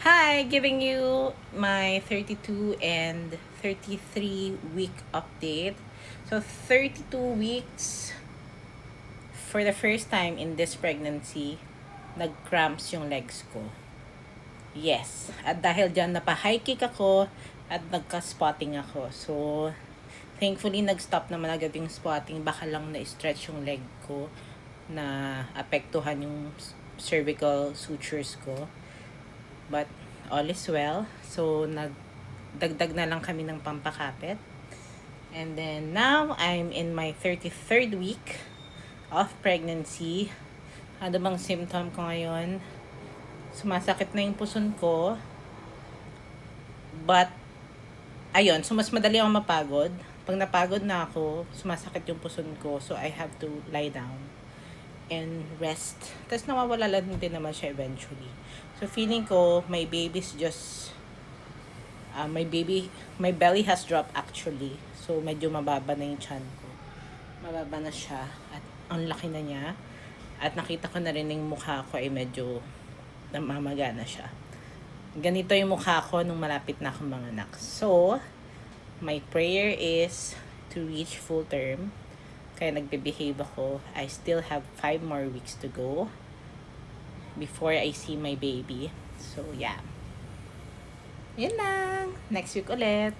Hi, giving you my 32 and 33 week update. So 32 weeks, for the first time in this pregnancy, nag-cramps yung legs ko. Yes, at dahil dyan napa-high kick ako at nagka-spotting ako. So, thankfully nag-stop naman agad yung spotting. Baka lang na-stretch yung leg ko na apektuhan yung cervical sutures ko. But all is well. So, nagdagdag na lang kami ng pampakapit. And then, now, I'm in my 33rd week of pregnancy. Ano bang symptom ko ngayon? Sumasakit na yung puson ko. But, ayun, so mas madali ako mapagod. Pag napagod na ako, sumasakit yung puson ko. So, I have to lie down and rest. Tapos nawawala lang din naman siya eventually. So feeling ko my baby's just my belly has dropped actually. So medyo mababa na yung chan ko. Mababa na siya at ang laki na niya. At nakita ko na rin yung mukha ko ay medyo namamaga na siya. Ganito yung mukha ko nung malapit na akong manganak. So, my prayer is to reach full term. Kaya nagbe-behave ako. I still have 5 more weeks to go before I see my baby. So, yeah. Yun lang. Next week ulit.